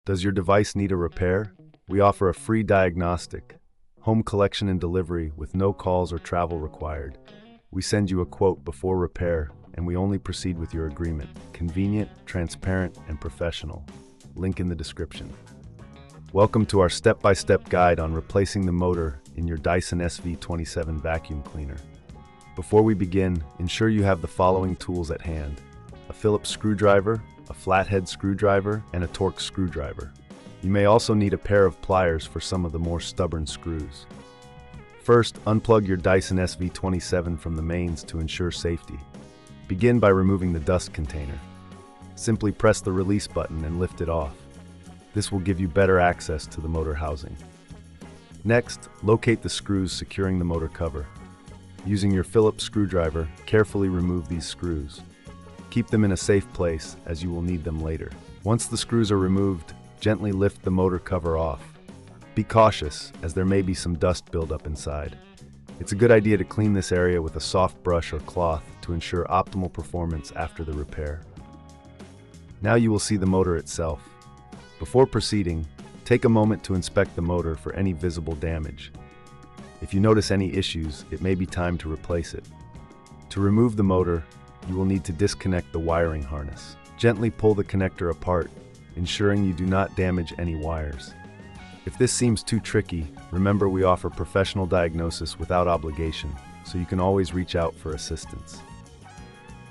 Does your device need a repair? We offer a free diagnostic, home collection and delivery with no calls or travel required. We send you a quote before repair, and we only proceed with your agreement. Convenient, transparent, and professional. Link in the description. Welcome to our step-by-step guide on replacing the motor in your Dyson SV27 vacuum cleaner. Before we begin, ensure you have the following tools at hand: a Phillips screwdriver, a flathead screwdriver, and a Torx screwdriver. You may also need a pair of pliers for some of the more stubborn screws. First, unplug your Dyson SV27 from the mains to ensure safety. Begin by removing the dust container. Simply press the release button and lift it off. This will give you better access to the motor housing. Next, locate the screws securing the motor cover. Using your Phillips screwdriver, carefully remove these screws. Keep them in a safe place, as you will need them later. Once the screws are removed, gently lift the motor cover off. Be cautious, as there may be some dust buildup inside. It's a good idea to clean this area with a soft brush or cloth to ensure optimal performance after the repair. Now you will see the motor itself. Before proceeding, take a moment to inspect the motor for any visible damage. If you notice any issues, it may be time to replace it. To remove the motor, you will need to disconnect the wiring harness. Gently pull the connector apart, ensuring you do not damage any wires. If this seems too tricky, remember we offer professional diagnosis without obligation, so you can always reach out for assistance.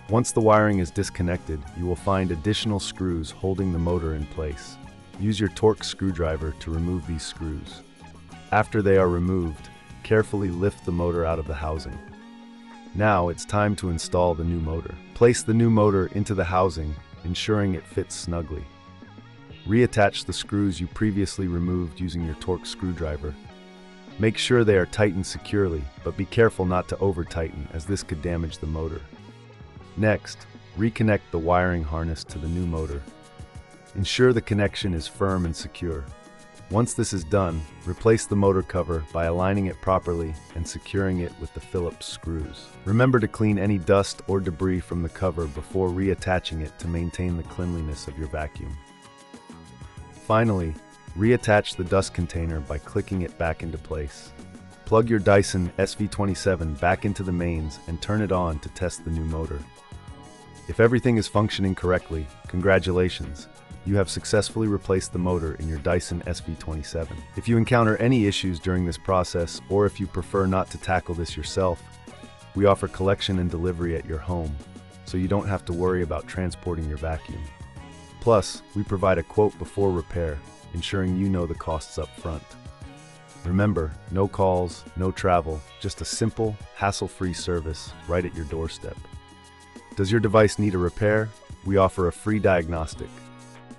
Once the wiring is disconnected, you will find additional screws holding the motor in place. Use your Torx screwdriver to remove these screws. After they are removed, carefully lift the motor out of the housing. Now it's time to install the new motor. Place the new motor into the housing, ensuring it fits snugly. Reattach the screws you previously removed using your Torx screwdriver. Make sure they are tightened securely, but be careful not to over-tighten, as this could damage the motor. Next, reconnect the wiring harness to the new motor. Ensure the connection is firm and secure. Once this is done, replace the motor cover by aligning it properly and securing it with the Phillips screws. Remember to clean any dust or debris from the cover before reattaching it to maintain the cleanliness of your vacuum. Finally, reattach the dust container by clicking it back into place. Plug your Dyson SV27 back into the mains and turn it on to test the new motor. If everything is functioning correctly, congratulations! You have successfully replaced the motor in your Dyson SV27. If you encounter any issues during this process, or if you prefer not to tackle this yourself, we offer collection and delivery at your home, so you don't have to worry about transporting your vacuum. Plus, we provide a quote before repair, ensuring you know the costs up front. Remember, no calls, no travel, just a simple, hassle-free service right at your doorstep. Does your device need a repair? We offer a free diagnostic,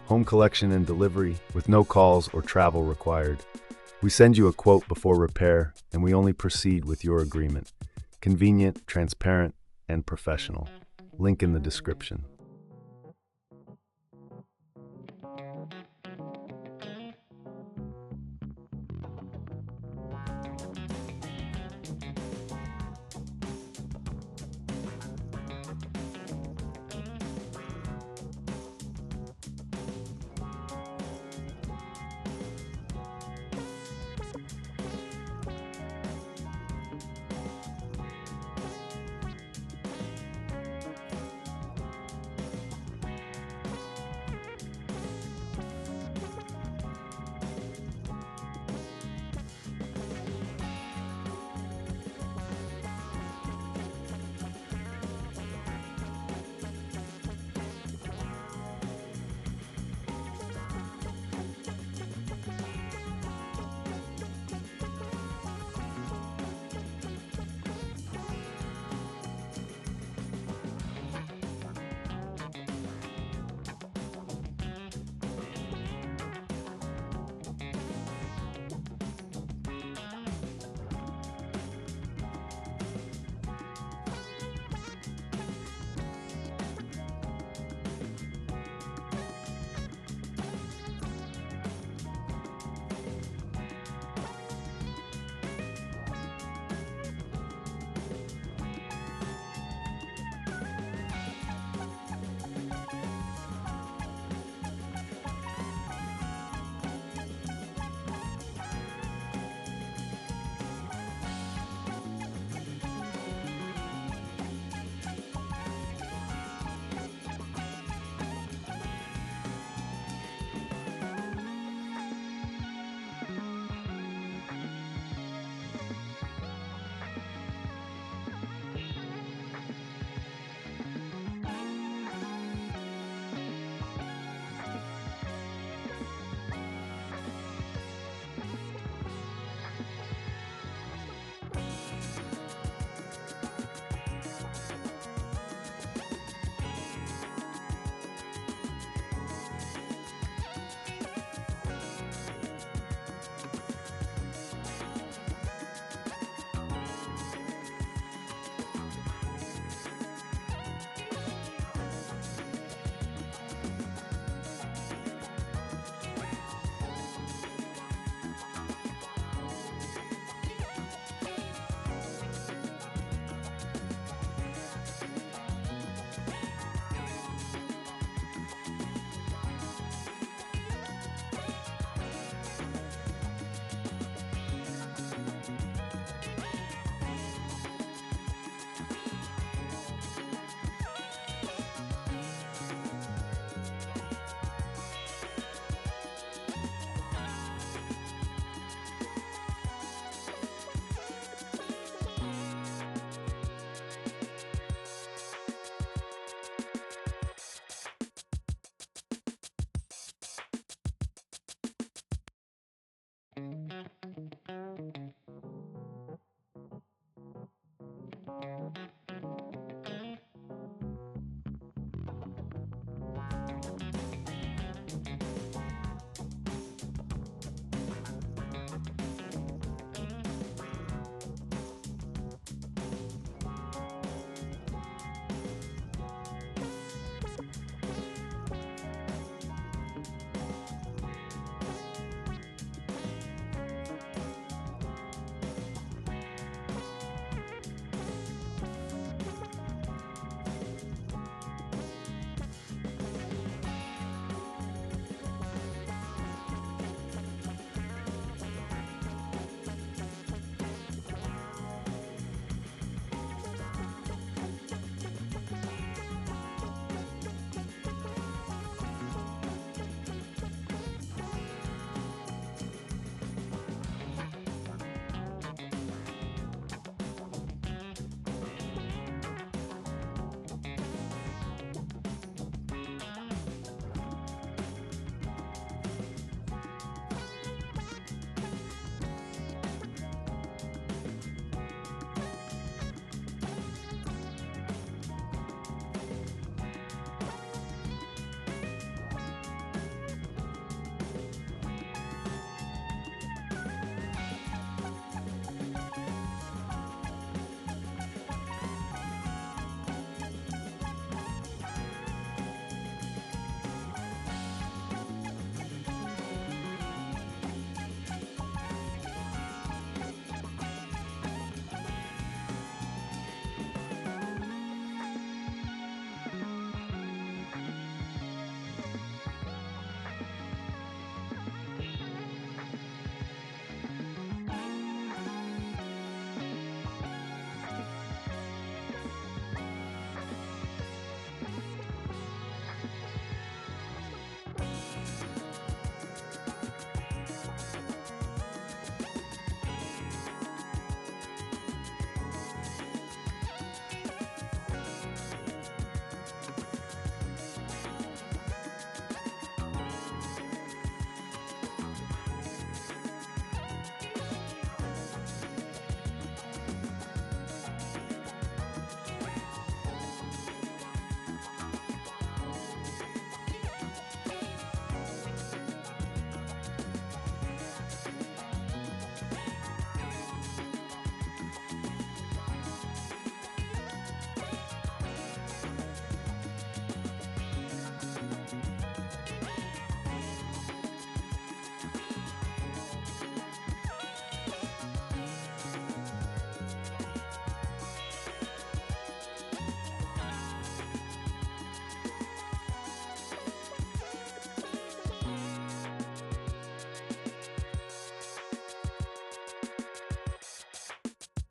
home collection and delivery with no calls or travel required. We send you a quote before repair, and we only proceed with your agreement. Convenient, transparent, and professional. Link in the description.